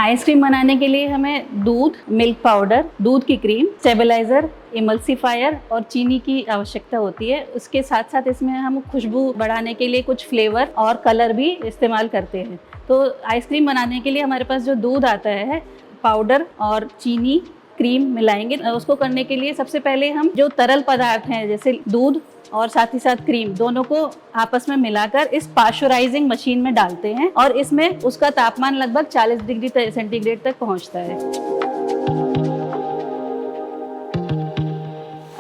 Ice cream बनाने के लिए हमें दूध, मिल्क पाउडर, दूध की क्रीम, स्टेबलाइज़र, इमल्सिफायर और चीनी की आवश्यकता होती है। उसके साथ साथ इसमें हम खुशबू बढ़ाने के लिए कुछ फ्लेवर और कलर भी इस्तेमाल करते हैं। तो आइसक्रीम बनाने के लिए हमारे पास जो दूध आता है, पाउडर और चीनी, क्रीम मिलाएंगे। उसको करने के लिए सबसे पहले हम जो तरल पदार्थ हैं जैसे दूध और साथ ही साथ क्रीम, दोनों को आपस में मिलाकर इस पाश्चराइजिंग मशीन में डालते हैं और इसमें उसका तापमान लगभग 40 डिग्री सेंटीग्रेड तक पहुंचता है।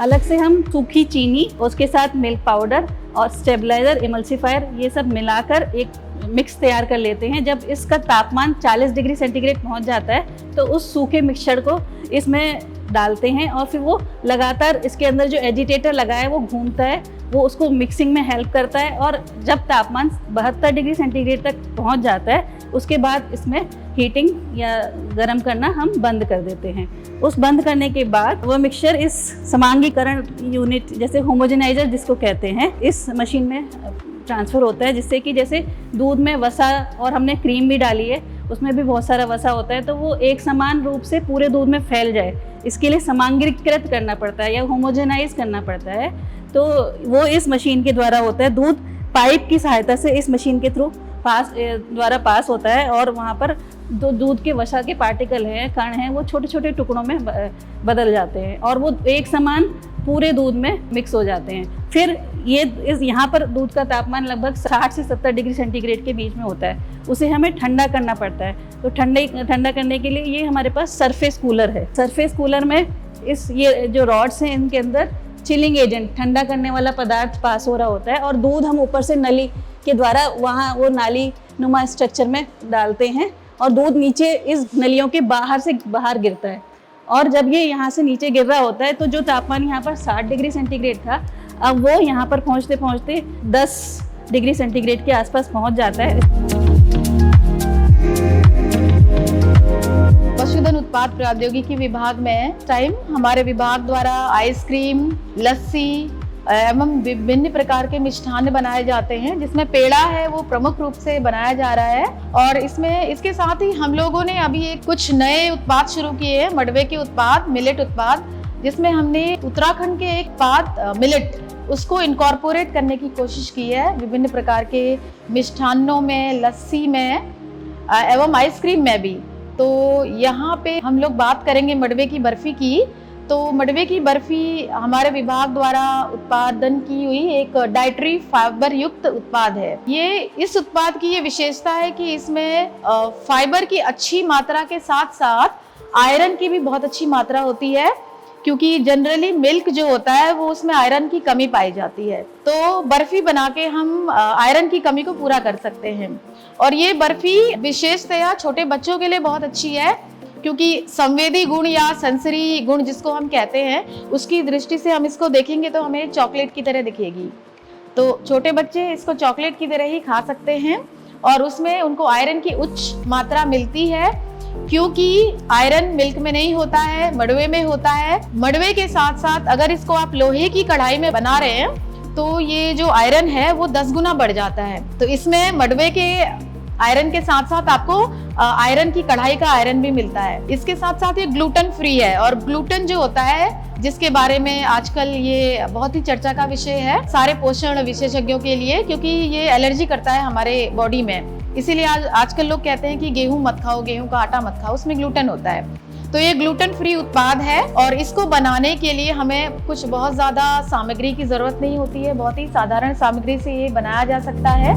अलग से हम सूखी चीनी, उसके साथ मिल्क पाउडर और स्टेबलाइजर, इमल्सिफायर, ये सब मिलाकर एक मिक्स तैयार कर लेते हैं। जब इसका तापमान 40 डिग्री सेंटीग्रेड पहुंच जाता है तो उस सूखे मिक्सचर को इसमें डालते हैं और फिर वो लगातार इसके अंदर जो एजिटेटर लगा है वो घूमता है, वो उसको मिक्सिंग में हेल्प करता है और जब तापमान 72 डिग्री सेंटीग्रेड तक पहुंच जाता है उसके बाद इसमें हीटिंग या गर्म करना हम बंद कर देते हैं। उस बंद करने के बाद वो मिक्सचर इस समांगीकरण यूनिट, जैसे होमोजेनाइजर जिसको कहते हैं, इस मशीन में ट्रांसफ़र होता है, जिससे कि जैसे दूध में वसा और हमने क्रीम भी डाली है, उसमें भी बहुत सारा वसा होता है, तो वो एक समान रूप से पूरे दूध में फैल जाए, इसके लिए समांगीकृत करना पड़ता है या होमोजेनाइज करना पड़ता है। तो वो इस मशीन के द्वारा होता है। दूध पाइप की सहायता से इस मशीन के थ्रू द्वारा पास होता है और वहाँ पर जो दूध के वसा के पार्टिकल हैं, कण हैं, वो छोटे छोटे टुकड़ों में बदल जाते हैं और वो एक समान पूरे दूध में मिक्स हो जाते हैं। फिर यहाँ पर दूध का तापमान लगभग 60 से 70 डिग्री सेंटीग्रेड के बीच में होता है। उसे हमें ठंडा करना पड़ता है। तो ठंडा करने के लिए ये हमारे पास सरफेस कूलर है। सरफेस कूलर में ये जो रॉड्स हैं, इनके अंदर चिलिंग एजेंट, ठंडा करने वाला पदार्थ पास हो रहा होता है और दूध हम ऊपर से नली के द्वारा वहाँ वो नाली नुमा स्ट्रक्चर में डालते हैं और दूध नीचे इस नलियों के बाहर गिरता है। और जब ये यहाँ से नीचे गिर रहा होता है तो जो तापमान यहाँ पर 60 डिग्री सेंटीग्रेड था, अब वो यहाँ पर पहुँचते पहुँचते 10 डिग्री सेंटीग्रेड के आसपास पहुँच जाता है। पशुधन उत्पाद प्रौद्योगिकी विभाग में टाइम हमारे विभाग द्वारा आइसक्रीम, लस्सी एवं विभिन्न प्रकार के मिष्ठान्न बनाए जाते हैं, जिसमें पेड़ा है वो प्रमुख रूप से बनाया जा रहा है। और इसके साथ ही हम लोगों ने अभी कुछ नए उत्पाद शुरू किए हैं, मडवे के उत्पाद, मिलेट उत्पाद, जिसमें हमने उत्तराखंड के एक उत्पाद मिलेट, उसको इनकॉर्पोरेट करने की कोशिश की है विभिन्न प्रकार के मिष्ठान्नों में, लस्सी में एवं आइसक्रीम में भी। तो यहाँ पे हम लोग बात करेंगे मडवे की बर्फी की। तो मडवे की बर्फी हमारे विभाग द्वारा उत्पादन की हुई एक डाइटरी फाइबर युक्त उत्पाद है। इस उत्पाद की ये विशेषता है कि इसमें फाइबर की अच्छी मात्रा के साथ साथ आयरन की भी बहुत अच्छी मात्रा होती है, क्योंकि जनरली मिल्क जो होता है वो उसमें आयरन की कमी पाई जाती है। तो बर्फी बना के हम आयरन की कमी को पूरा कर सकते हैं। और ये बर्फी विशेषतया छोटे बच्चों के लिए बहुत अच्छी है, क्योंकि संवेदी गुण या सेंसरी गुण जिसको हम कहते हैं, उसकी दृष्टि से हम इसको देखेंगे तो हमें चॉकलेट की तरह दिखेगी। तो छोटे बच्चे इसको चॉकलेट की तरह ही खा सकते हैं और उसमें उनको आयरन की उच्च मात्रा मिलती है, क्योंकि आयरन मिल्क में नहीं होता है, मडवे में होता है। मडवे के साथ साथ अगर इसको आप लोहे की कढ़ाई में बना रहे हैं तो ये जो आयरन है वो 10 गुना बढ़ जाता है। तो इसमें मडवे के आयरन के साथ साथ आपको आयरन की कढ़ाई का आयरन भी मिलता है। इसके साथ साथ ये ग्लूटेन फ्री है और ग्लूटेन जो होता है, जिसके बारे में आजकल ये बहुत ही चर्चा का विषय है सारे पोषण विशेषज्ञों के लिए, क्योंकि ये एलर्जी करता है हमारे बॉडी में। इसीलिए आजकल लोग कहते हैं कि गेहूं मत खाओ, गेहूं का आटा मत खाओ, उसमें ग्लूटेन होता है। तो ये ग्लूटेन फ्री उत्पाद है और इसको बनाने के लिए हमें कुछ बहुत ज़्यादा सामग्री की ज़रूरत नहीं होती है। बहुत ही साधारण सामग्री से ये बनाया जा सकता है।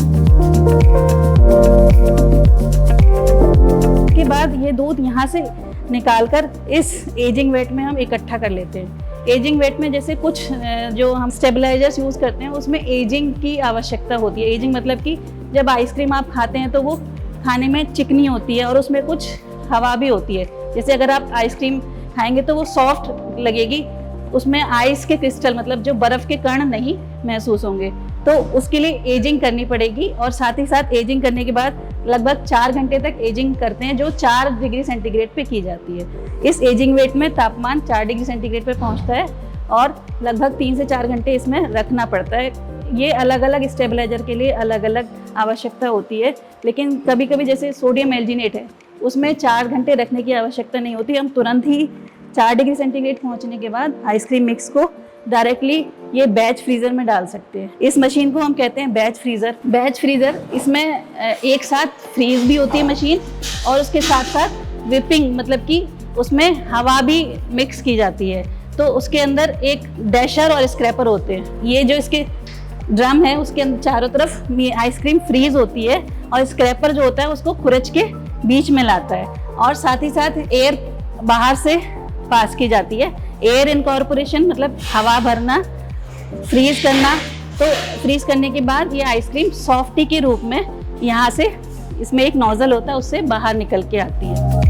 के बाद ये दूध यहाँ से निकालकर इस एजिंग वेट में हम इकट्ठा कर लेते हैं। एजिंग वेट में जैसे कुछ जो हम स्टेबलाइजर्स यूज़ करते हैं उसमें एजिंग की आवश्यकता होती है। एजिंग मतलब कि जब आइसक्रीम आप खाते हैं तो वो खाने में चिकनी होती है और उसमें कुछ हवा भी होती है। जैसे अगर आप आइसक्रीम खाएंगे तो वो सॉफ्ट लगेगी, उसमें आइस के क्रिस्टल मतलब जो बर्फ़ के कण नहीं महसूस होंगे। तो उसके लिए एजिंग करनी पड़ेगी और साथ ही साथ एजिंग करने के बाद लगभग 4 घंटे तक एजिंग करते हैं, जो 4 डिग्री सेंटीग्रेड पे की जाती है। इस एजिंग वेट में तापमान 4 डिग्री सेंटीग्रेड पे पहुंचता है और लगभग 3 से 4 घंटे इसमें रखना पड़ता है। ये अलग अलग स्टेबलाइजर के लिए अलग अलग आवश्यकता होती है, लेकिन कभी कभी जैसे सोडियम एल्जिनेट है, उसमें 4 घंटे रखने की आवश्यकता नहीं होती। हम तुरंत ही 4 डिग्री सेंटीग्रेड पहुंचने के बाद आइसक्रीम मिक्स को डायरेक्टली ये बैच फ्रीज़र में डाल सकते हैं। इस मशीन को हम कहते हैं बैच फ्रीज़र। बैच फ्रीज़र, इसमें एक साथ फ्रीज भी होती है मशीन और उसके साथ साथ विपिंग, मतलब कि उसमें हवा भी मिक्स की जाती है। तो उसके अंदर एक डैशर और स्क्रैपर होते हैं। ये जो इसके ड्रम है उसके अंदर चारों तरफ आइसक्रीम फ्रीज होती है और स्क्रैपर जो होता है उसको खुरच के बीच में लाता है और साथ ही साथ एयर बाहर से पास की जाती है। एयर इनकॉर्पोरेशन मतलब हवा भरना, फ्रीज करना। तो फ्रीज करने के बाद ये आइसक्रीम सॉफ्टी के रूप में यहाँ से, इसमें एक नोजल होता है उससे बाहर निकल के आती है।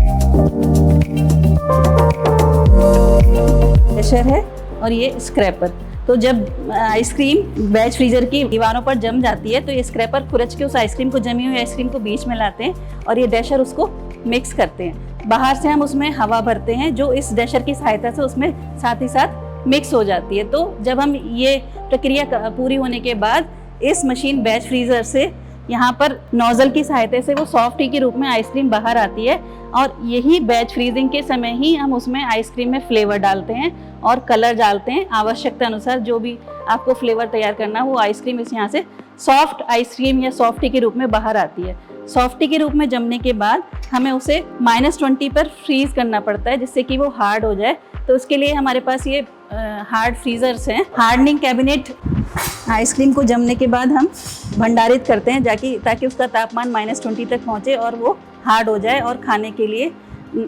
प्रेशर है और ये स्क्रैपर। तो जब आइसक्रीम बैच फ्रीजर की दीवारों पर जम जाती है तो ये स्क्रैपर खुरच के उस आइसक्रीम को, जमी हुई आइसक्रीम को बीच में लाते हैं और ये डैशर उसको मिक्स करते हैं। बाहर से हम उसमें हवा भरते हैं जो इस डैशर की सहायता से उसमें साथ ही साथ मिक्स हो जाती है। तो जब हम ये प्रक्रिया पूरी होने के बाद इस मशीन बैच फ्रीजर से यहाँ पर नोजल की सहायता से वो सॉफ्ट टी के रूप में आइसक्रीम बाहर आती है और यही बैच फ्रीजिंग के समय ही हम उसमें आइसक्रीम में फ्लेवर डालते हैं और कलर डालते हैं। आवश्यकता अनुसार जो भी आपको फ्लेवर तैयार करना वो आइसक्रीम इस यहाँ से सॉफ्ट आइसक्रीम या सॉफ्ट टी के रूप में बाहर आती है। सॉफ्ट टी के रूप में जमने के बाद हमें उसे -20 पर फ्रीज करना पड़ता है जिससे कि वो हार्ड हो जाए। तो उसके लिए हमारे पास ये हार्ड फ्रीजर्स हैं। हार्डनिंग कैबिनेट आइसक्रीम को जमने के बाद हम भंडारित करते हैं ताकि उसका तापमान -20 तक पहुँचे और वो हार्ड हो जाए और खाने के लिए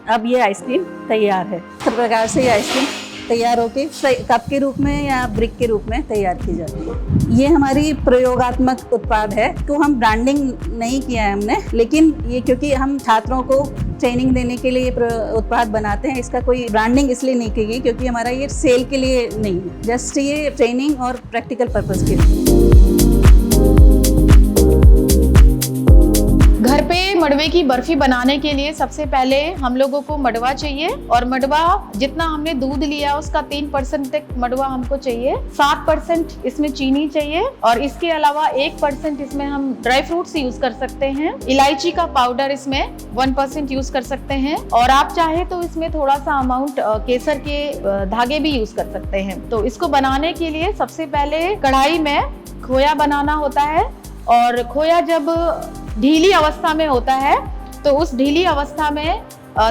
अब ये आइसक्रीम तैयार है। इस प्रकार से ये आइसक्रीम तैयार होके कप के रूप में या ब्रिक के रूप में तैयार की जाती है। ये हमारी प्रयोगात्मक उत्पाद है। तो हम ब्रांडिंग नहीं किया है हमने, लेकिन ये क्योंकि हम छात्रों को ट्रेनिंग देने के लिए उत्पाद बनाते हैं, इसका कोई ब्रांडिंग इसलिए नहीं की गई क्योंकि हमारा ये सेल के लिए नहीं है, जस्ट ये ट्रेनिंग और प्रैक्टिकल पर्पस के लिए। घर पे मड़वे की बर्फी बनाने के लिए सबसे पहले हम लोगों को मड़वा चाहिए और मड़वा जितना हमने दूध लिया उसका 3% तक मड़वा हमको चाहिए। 7% इसमें चीनी चाहिए और इसके अलावा 1% इसमें हम ड्राई फ्रूट्स यूज कर सकते हैं। इलायची का पाउडर इसमें 1% यूज कर सकते हैं और आप चाहे तो इसमें थोड़ा सा अमाउंट केसर के धागे भी यूज कर सकते हैं। तो इसको बनाने के लिए सबसे पहले कढ़ाई में खोया बनाना होता है और खोया जब ढीली अवस्था में होता है तो उस ढीली अवस्था में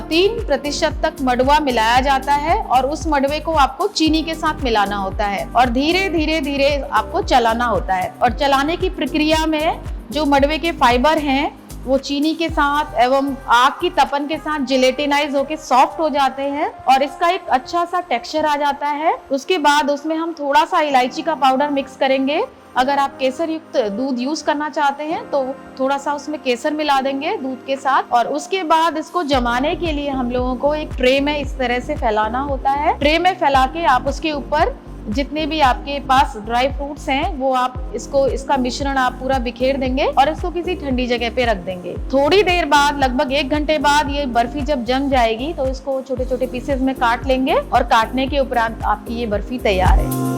3% तक मड़वा मिलाया जाता है और उस मड़वे को आपको चीनी के साथ मिलाना होता है और धीरे धीरे धीरे आपको चलाना होता है। और चलाने की प्रक्रिया में जो मड़वे के फाइबर हैं वो चीनी के साथ एवं आग की तपन के साथ जिलेटिनाइज होके सॉफ्ट हो जाते हैं और इसका एक अच्छा सा टेक्सचर आ जाता है। उसके बाद उसमें हम थोड़ा सा इलायची का पाउडर मिक्स करेंगे। अगर आप केसर युक्त दूध यूज करना चाहते हैं तो थोड़ा सा उसमें केसर मिला देंगे दूध के साथ और उसके बाद इसको जमाने के लिए हम लोगों को एक ट्रे में इस तरह से फैलाना होता है। ट्रे में फैला के आप उसके ऊपर जितने भी आपके पास ड्राई फ्रूट्स हैं वो आप इसका मिश्रण आप पूरा बिखेर देंगे और इसको किसी ठंडी जगह पे रख देंगे। थोड़ी देर बाद, लगभग 1 घंटे बाद ये बर्फी जब जम जाएगी तो इसको छोटे छोटे पीसेस में काट लेंगे और काटने के उपरांत आपकी ये बर्फी तैयार है।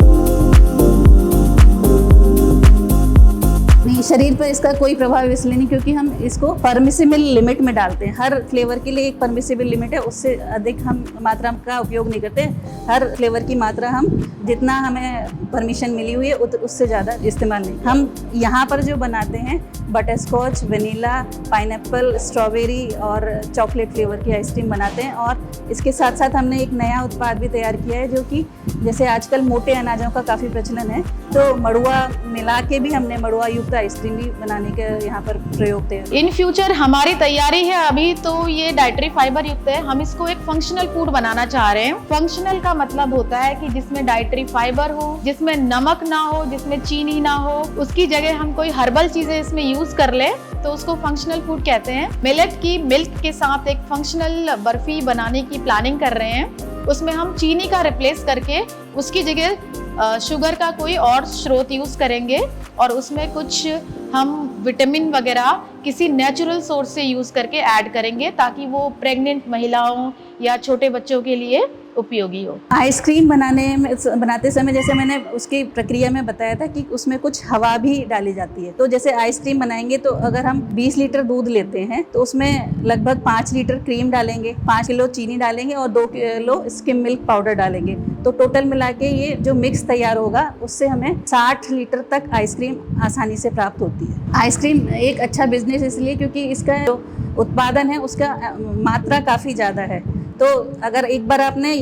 नहीं, शरीर पर इसका कोई प्रभाव इसलिए नहीं क्योंकि हम इसको परमिसिबल लिमिट में डालते हैं। हर फ्लेवर के लिए एक परमिसिबल लिमिट है, उससे अधिक हम मात्रा का उपयोग नहीं करते। हर फ्लेवर की मात्रा हम जितना हमें परमिशन मिली हुई है उससे ज़्यादा इस्तेमाल नहीं। हम यहाँ पर जो बनाते हैं butter scotch, vanilla, pineapple, strawberry और चॉकलेट फ्लेवर की आइसक्रीम बनाते हैं और इसके साथ साथ हमने एक नया उत्पाद भी तैयार किया है जो कि जैसे आजकल मोटे अनाजों का काफ़ी प्रचलन है तो मड़ुआ मिला के भी हमने मड़ुआ युक्त आइसक्रीम भी बनाने का यहाँ पर प्रयोग थे। इन फ्यूचर हमारी तैयारी है, अभी तो ये डाइटरी फाइबर युक्त है, हम इसको एक फंक्शनल फूड बनाना चाह रहे हैं। फंक्शनल का मतलब होता है कि जिसमें डाइटरी फाइबर हो, जिसमें नमक ना हो, जिसमें चीनी ना हो, उसकी जगह हम कोई हर्बल चीजें इसमें यूज कर ले तो उसको फंक्शनल फूड कहते हैं। मिलेट की मिल्क के साथ एक फंक्शनल बर्फी बनाने की प्लानिंग कर रहे हैं। उसमें हम चीनी का रिप्लेस करके उसकी जगह शुगर का कोई और स्रोत यूज करेंगे और उसमें कुछ हम विटामिन वगैरह किसी नेचुरल सोर्स से यूज करके ऐड करेंगे ताकि वो प्रेग्नेंट महिलाओं या छोटे बच्चों के लिए उपयोगी हो। आइसक्रीम बनाते समय जैसे मैंने उसकी प्रक्रिया में बताया था कि उसमें कुछ हवा भी डाली जाती है। तो जैसे आइसक्रीम बनाएंगे तो अगर हम 20 लीटर दूध लेते हैं तो उसमें लगभग 5 लीटर क्रीम डालेंगे, 5 किलो चीनी डालेंगे और 2 किलो स्किम मिल्क पाउडर डालेंगे। तो टोटल मिला के ये जो मिक्स तैयार होगा उससे हमें 60 लीटर तक आइसक्रीम आसानी से प्राप्त होती है। आइसक्रीम एक अच्छा बिजनेस इसलिए क्योंकि इसका जो उत्पादन है उसका मात्रा काफ़ी ज़्यादा है। तो अगर एक बार आपने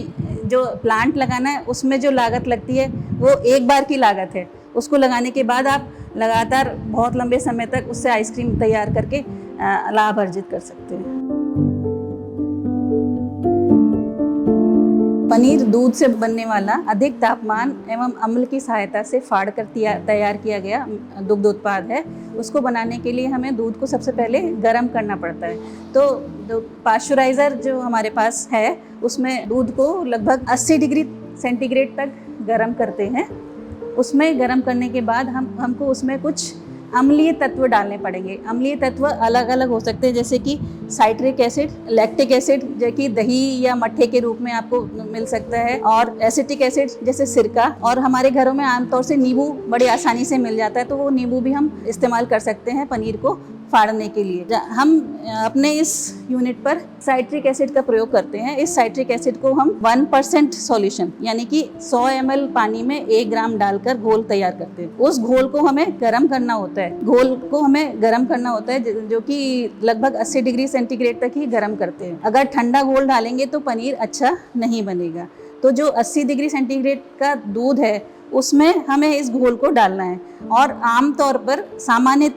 जो प्लांट लगाना है उसमें जो लागत लगती है वो एक बार की लागत है, उसको लगाने के बाद आप लगातार बहुत लंबे समय तक उससे आइसक्रीम तैयार करके लाभ अर्जित कर सकते हैं। पनीर दूध से बनने वाला अधिक तापमान एवं अम्ल की सहायता से फाड़ कर तैयार किया गया दुग्ध उत्पाद है। उसको बनाने के लिए हमें दूध को सबसे पहले गर्म करना पड़ता है। तो पाश्चराइज़र जो हमारे पास है उसमें दूध को लगभग 80 डिग्री सेंटीग्रेड तक गर्म करते हैं। उसमें गर्म करने के बाद हमको उसमें कुछ अम्लीय तत्व डालने पड़ेंगे। अम्लीय तत्व अलग अलग हो सकते हैं, जैसे कि साइट्रिक एसिड, लैक्टिक एसिड जो कि दही या मट्ठे के रूप में आपको मिल सकता है, और एसिटिक एसिड जैसे सिरका, और हमारे घरों में आमतौर से नींबू बड़ी आसानी से मिल जाता है तो वो नींबू भी हम इस्तेमाल कर सकते हैं पनीर को फाड़ने के लिए। हम अपने इस यूनिट पर साइट्रिक एसिड का प्रयोग करते हैं। इस साइट्रिक एसिड को हम 1% सॉल्यूशन यानी कि 100 ml पानी में 1 ग्राम डालकर घोल तैयार करते हैं। उस घोल को हमें गर्म करना होता है। घोल को हमें गर्म करना होता है जो कि लगभग 80 डिग्री सेंटीग्रेड तक ही गर्म करते हैं। अगर ठंडा घोल डालेंगे तो पनीर अच्छा नहीं बनेगा। तो जो 80 डिग्री सेंटीग्रेड का दूध है उसमें हमें इस घोल को डालना है, और आमतौर पर सामान्य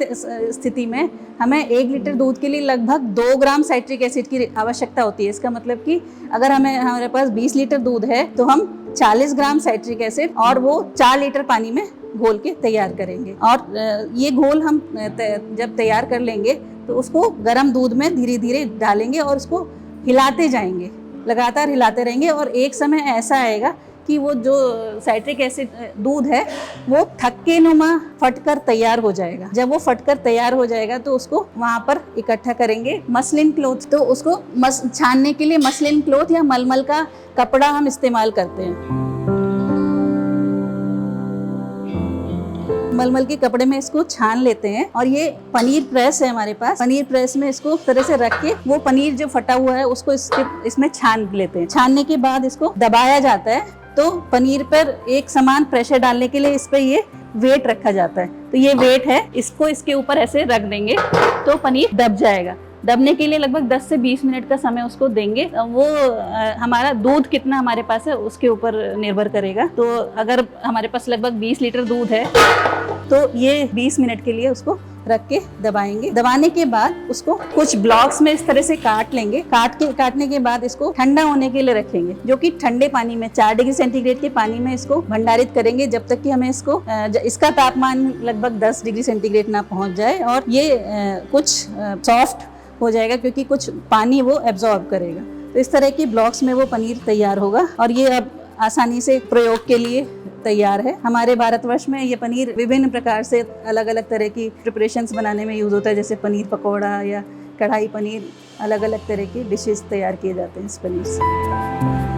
स्थिति में हमें 1 लीटर दूध के लिए लगभग 2 ग्राम साइट्रिक एसिड की आवश्यकता होती है। इसका मतलब कि अगर हमारे पास 20 लीटर दूध है तो हम 40 ग्राम साइट्रिक एसिड और वो 4 लीटर पानी में घोल के तैयार करेंगे। और ये घोल हम जब तैयार कर लेंगे तो उसको गर्म दूध में धीरे धीरे डालेंगे और उसको हिलाते जाएंगे, लगातार हिलाते रहेंगे, और एक समय ऐसा आएगा कि वो जो साइट्रिक एसिड दूध है वो थक्केनुमा फटकर तैयार हो जाएगा। जब वो फटकर तैयार हो जाएगा तो उसको वहाँ पर इकट्ठा करेंगे मसलिन क्लॉथ। तो उसको छानने के लिए मसलिन क्लॉथ या मलमल का कपड़ा हम इस्तेमाल करते हैं। मलमल के कपड़े में इसको छान लेते हैं, और ये पनीर प्रेस है हमारे पास। पनीर प्रेस में इसको इस तरह से रख के वो पनीर जो फटा हुआ है उसको इसमें छान लेते हैं। छानने के बाद इसको दबाया जाता है, तो पनीर पर एक समान प्रेशर डालने के लिए इस पर ये वेट रखा जाता है। तो ये वेट है, इसको इसके ऊपर ऐसे रख देंगे तो पनीर दब जाएगा। दबने के लिए लगभग 10 से 20 मिनट का समय उसको देंगे। वो हमारा दूध कितना हमारे पास है उसके ऊपर निर्भर करेगा। तो अगर हमारे पास लगभग 20 लीटर दूध है तो ये 20 मिनट के लिए उसको रख के दबाएंगे। दबाने के बाद उसको कुछ ब्लॉक्स में इस तरह से काट लेंगे। काटने के बाद इसको ठंडा होने के लिए रखेंगे, जो कि ठंडे पानी में 4 डिग्री सेंटीग्रेड के पानी में इसको भंडारित करेंगे जब तक कि हमें इसका तापमान लगभग 10 डिग्री सेंटीग्रेड ना पहुंच जाए, और ये कुछ सॉफ्ट हो जाएगा क्योंकि कुछ पानी वो एब्जॉर्ब करेगा। तो इस तरह के ब्लॉक्स में वो पनीर तैयार होगा, और ये अब आसानी से प्रयोग के लिए तैयार है। हमारे भारतवर्ष में ये पनीर विभिन्न प्रकार से अलग अलग तरह की प्रिपरेशंस बनाने में यूज़ होता है, जैसे पनीर पकौड़ा या कढ़ाई पनीर। अलग अलग तरह की डिशेस तैयार किए जाते हैं इस पनीर से।